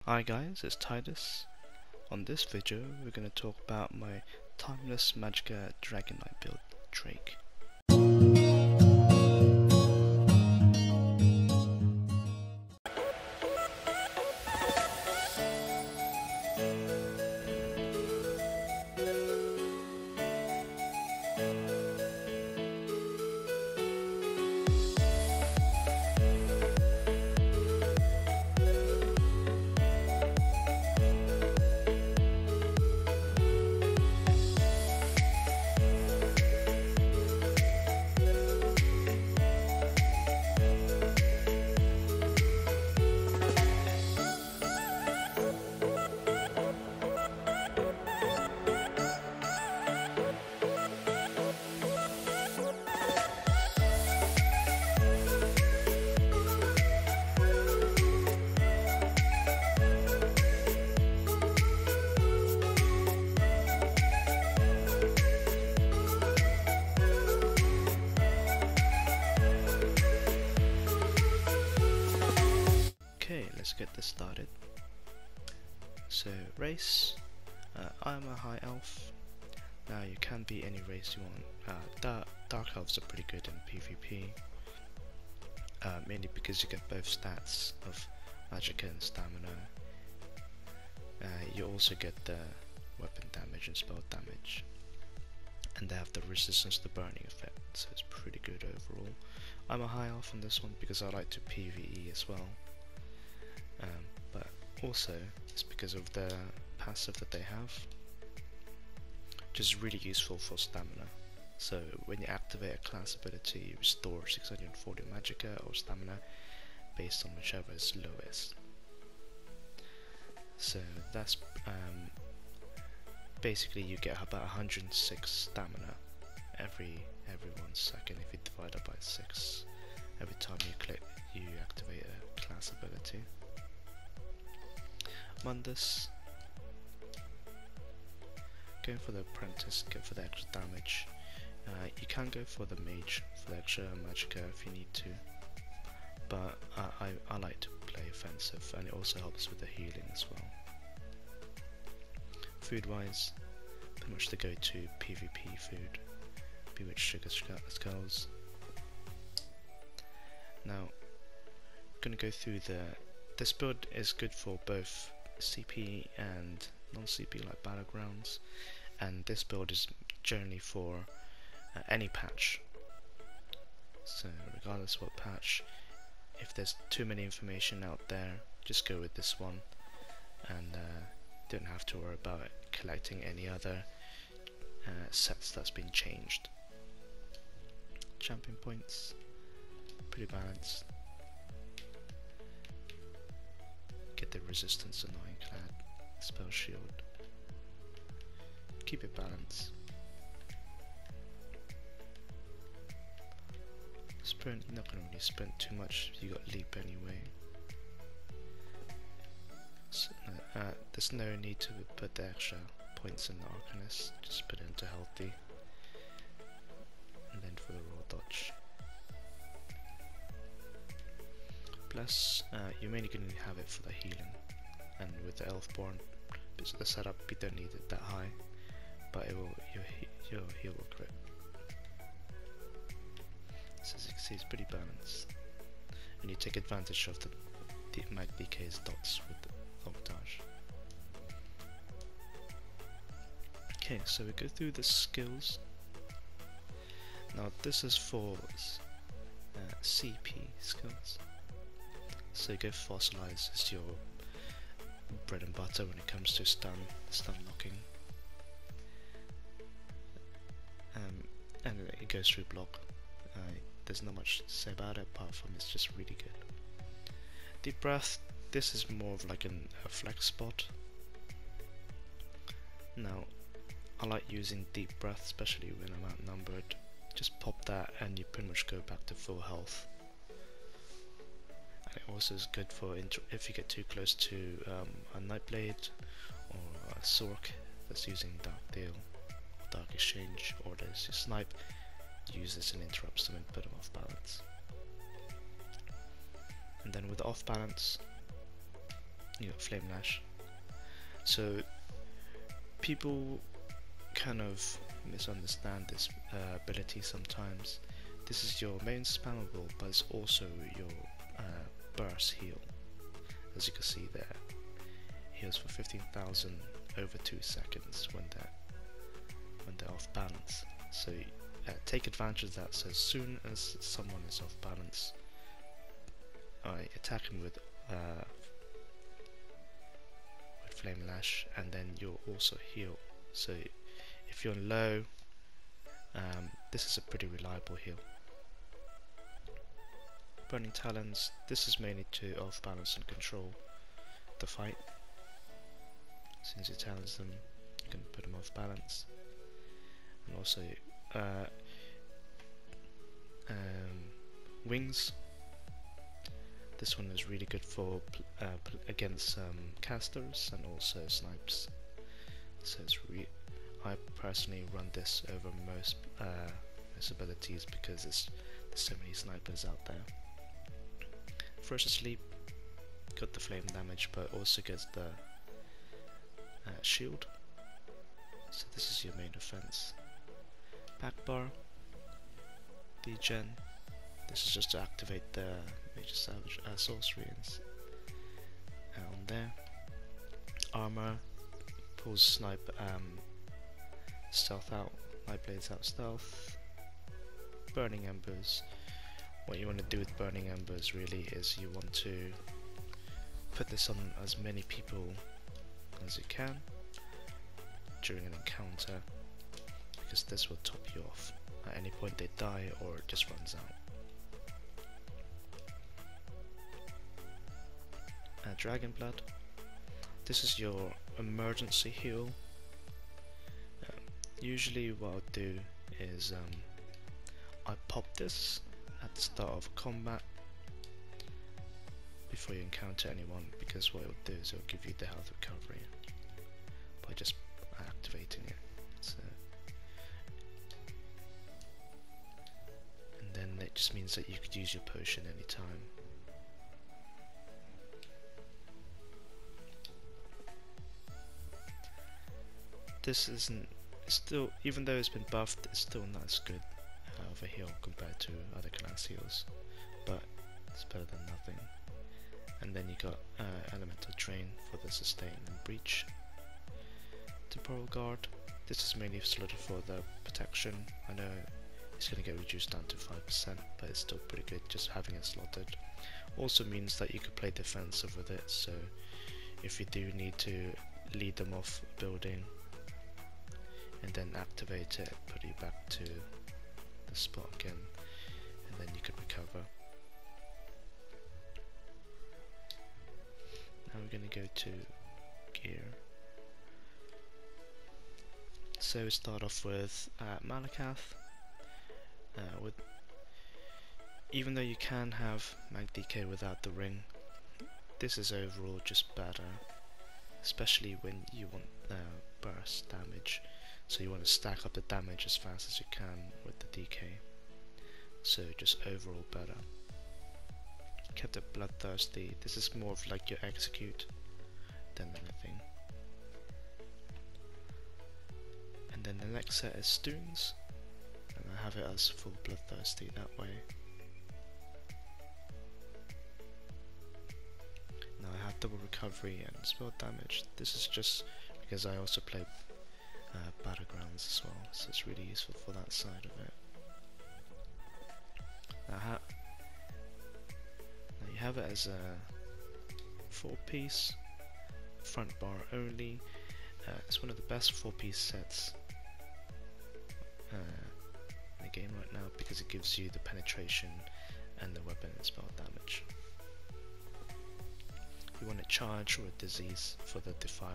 Hi guys, it's Titus. On this video we're going to talk about my timeless Magicka Dragonknight build, Drake. Okay, let's get this started. So, race, I'm a high elf. Now you can be any race you want. Dark elves are pretty good in PvP, mainly because you get both stats of Magicka and stamina. You also get the weapon damage and spell damage, and they have the resistance to burning effect, so it's pretty good overall. I'm a high elf in this one because I like to PvE as well. But also it's because of the passive that they have, which is really useful for stamina. So when you activate a class ability, you restore 640 Magicka or stamina based on whichever is lowest. So that's basically you get about 106 stamina every 1 second if you divide it by 6 every time you activate a class ability. Mundus, going for the apprentice, go for the extra damage. You can go for the mage for the extra Magicka if you need to, but I like to play offensive, and it also helps with the healing as well. Food wise, pretty much the go-to PvP food, Bewitched Sugar Skulls. Now, I'm going to go through this build is good for both CP and non-CP like battlegrounds, and this build is generally for any patch. So regardless of what patch, if there's too many information out there, just go with this one, and don't have to worry about collecting any other sets that's been changed. Champion points, pretty balanced. Get the resistance on Ironclad, spell shield. Keep it balanced. Sprint, not gonna really sprint too much, you got leap anyway. So, there's no need to put the extra points in the Arcanist, just put it into healthy. And then for the raw dodge. Plus, you're mainly going to have it for the healing, and with the Elfborn, because the setup you don't need it that high, but it will your heal will crit. So as you can see, it's pretty balanced, and you take advantage of the Mag DK's dots with the voltage. Okay, so we go through the skills. Now this is for CP skills. So you go Fossilize as your bread and butter when it comes to stun locking, and it goes through block. There's not much to say about it apart from it's just really good. Deep breath, this is more of like a flex spot. Now I like using deep breath, especially when I'm outnumbered. Just pop that and you pretty much go back to full health. It also is good for if you get too close to a Nightblade or a Sork that's using Dark Deal or Dark Exchange, or there's your snipe. Use this and interrupts them and put them off balance. And then with off balance, you got Flame Lash. So people kind of misunderstand this ability sometimes. This is your main spammable, but it's also your burst heal. As you can see there, heals for 15,000 over 2 seconds when they're off balance. So take advantage of that. So as soon as someone is off balance, I attack him with Flame Lash, and then you'll also heal. So if you're low, this is a pretty reliable heal. Burning Talons, this is mainly to off balance and control the fight. As soon as you talons them, you can put them off balance. And also Wings. This one is really good for against casters and also snipes. So it's I personally run this over most abilities because there's so many snipers out there. First Asleep got the flame damage, but also gets the shield. So this is your main defense. Back bar, degen. This is just to activate the Major Savage sorcery on there. Armor pulls snipe stealth out, light blades out stealth. Burning Embers. What you want to do with Burning Embers really is you want to put this on as many people as you can during an encounter, because this will top you off at any point they die or it just runs out. Dragon Blood. This is your emergency heal. Usually what I'll do is I pop this at the start of combat before you encounter anyone, because what it'll do is it'll give you the health recovery by just activating it. So, and then it just means that you could use your potion anytime. This isn't, still, even though it's been buffed, it's still not as good of a heal compared to other class heals, but it's better than nothing. And then you got Elemental Drain for the sustain and breach. Temporal Guard, this is mainly slotted for the protection. I know it's going to get reduced down to 5%, but it's still pretty good just having it slotted. Also means that you could play defensive with it, so if you do need to lead them off a building and then activate it, put you back to the spot again, and then you could recover. Now we're going to go to gear. So we start off with Malakath. Even though you can have Mag DK without the ring, this is overall just better, especially when you want burst damage. So you want to stack up the damage as fast as you can with the DK. So just overall better. Kept it bloodthirsty. This is more of like your execute than anything. And then the next set is Stoons, and I have it as full bloodthirsty that way. Now I have double recovery and spell damage. This is just because I also play Battlegrounds as well, so it's really useful for that side of it. Now you have it as a 4-piece, front bar only. It's one of the best 4-piece sets in the game right now, because it gives you the penetration and the weapon and spell damage. You want a charge or a disease for the defile.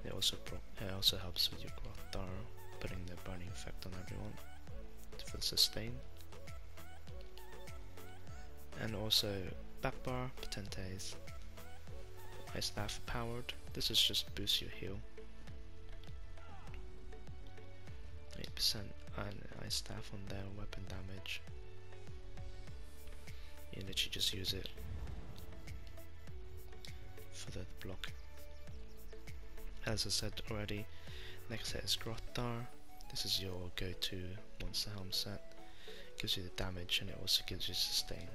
It also helps with your Grothdar, putting the burning effect on everyone for sustain. And also Backbar, Potentes, Ice Staff powered. This is just boost your heal. 8% and Ice Staff on their weapon damage. You literally just use it for the block. As I said already, next set is Grottar. This is your go-to monster helm set. Gives you the damage and it also gives you sustain.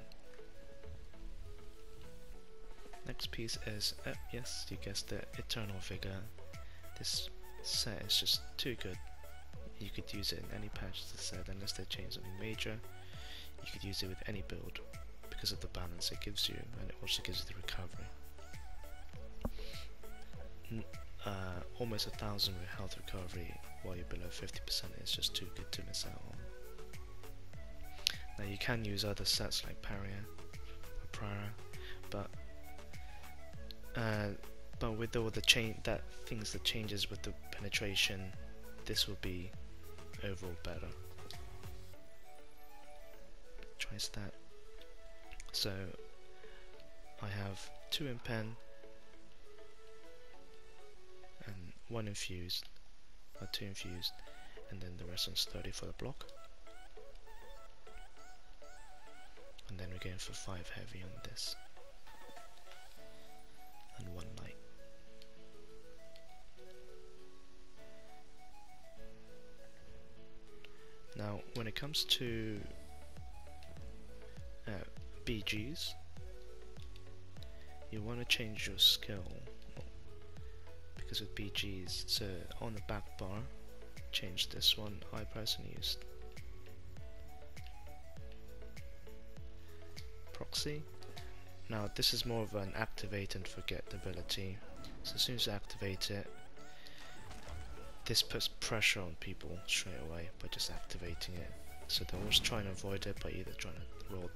Next piece is, yes, you guessed it, Eternal Vigor. This set is just too good. You could use it in any patch of the set unless they change something major. You could use it with any build because of the balance it gives you, and it also gives you the recovery. Almost 1,000 health recovery while you're below 50% is just too good to miss out on. Now you can use other sets like Paria or Prara, but with all the things that changes with the penetration, this will be overall better. Try stat. So I have 2 in pen and 1 infused, or 2 infused, and then the rest on sturdy for the block. And then we're going for 5 heavy on this, and 1 light. Now when it comes to BGs, you want to change your skill, because with BGs, so on the back bar, change this one. I personally used Proxy. Now this is more of an activate and forget ability, so as soon as you activate it, this puts pressure on people straight away by just activating it. So they're always trying to avoid it by either trying to roll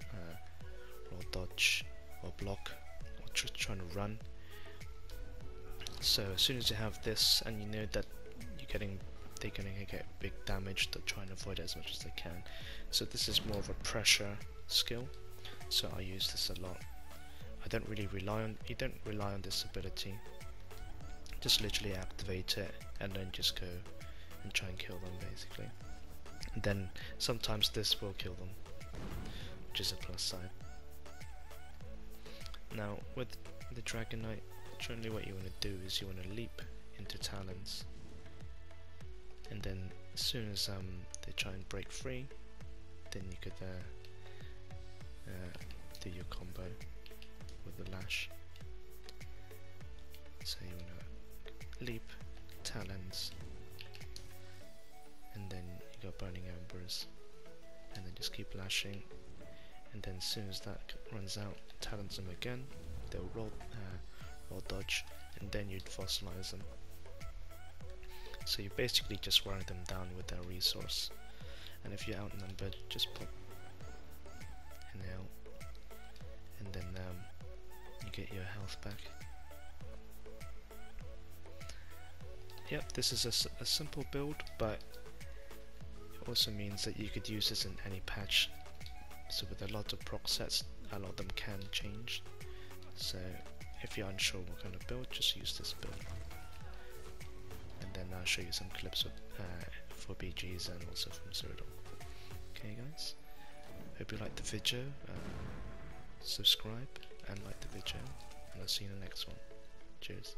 dodge or block, or just trying to run. So as soon as you have this and you know that they're going to get big damage, they're trying to avoid it as much as they can. So this is more of a pressure skill, so I use this a lot. You don't rely on this ability, just literally activate it and then just go and try and kill them basically. And then sometimes this will kill them, which is a plus side. Now with the Dragonknight, generally what you want to do is you want to leap into Talons, and then as soon as they try and break free, then you could do your combo with the lash. So you want to leap, Talons, and then you got Burning Embers, and then just keep lashing, and then as soon as that runs out, Talons them again, they'll roll dodge, and then you'd fossilize them. So you're basically just wearing them down with their resource, and if you're outnumbered, just pop inhale, and then you get your health back. Yep, this is a simple build, but it also means that you could use this in any patch. So with a lot of proc sets, a lot of them can change. So if you're unsure what kind of build, just use this build. And then I'll show you some clips for BGs and also from Cyrodil. Okay guys, hope you liked the video. Subscribe and like the video, and I'll see you in the next one. Cheers.